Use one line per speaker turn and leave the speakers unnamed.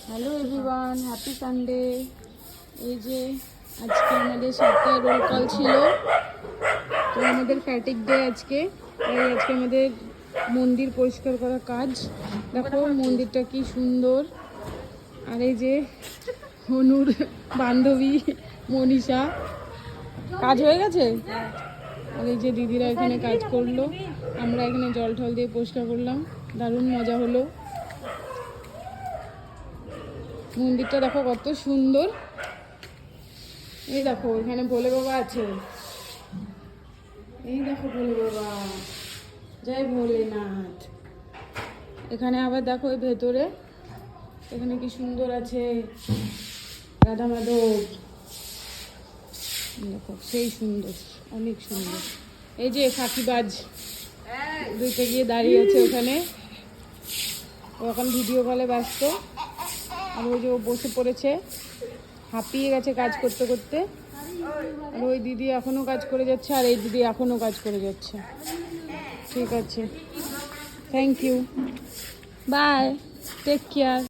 Hello everyone, happy Sunday. এই যে আজকে আমাদের 7টায় রোল কল ছিল, তো আমাদের ফ্যাটিক ডে আজকে। তাই আজকে আমাদের মন্দির পরিষ্কার করা কাজ। দেখো মন্দিরটা কি সুন্দর। আর এই যে হনুর বান্ধবী মনীষা, কাজ হয়ে গেছে। আর এই যে দিদিরা এখানে কাজ করলো, আমরা এখানে জল ঠল দিয়ে পরিষ্কার করলাম। দারুণ মজা হলো। মন্দিরটা দেখো কত সুন্দর। এই দেখো এখানে ভোলে বাবা আছে। এই দেখো ভোলে বাবা, জয় ভোলেনাথ। এখানে আবার দেখো এই ভেতরে এখানে কি সুন্দর আছে রাধা মাধব। দেখো সেই সুন্দর, অনেক সুন্দর। এই যে ফাঁকিবাজ দুইটা গিয়ে দাঁড়িয়ে আছে ওখানে, ও এখন ভিডিও কলে ব্যস্ত। আর ওই যে ও বসে পড়েছে, হাঁপিয়ে গেছে কাজ করতে করতে। আর ওই দিদি এখনো কাজ করে যাচ্ছে, আর এই দিদি এখনো কাজ করে যাচ্ছে। ঠিক আছে, thank you, bye, take care.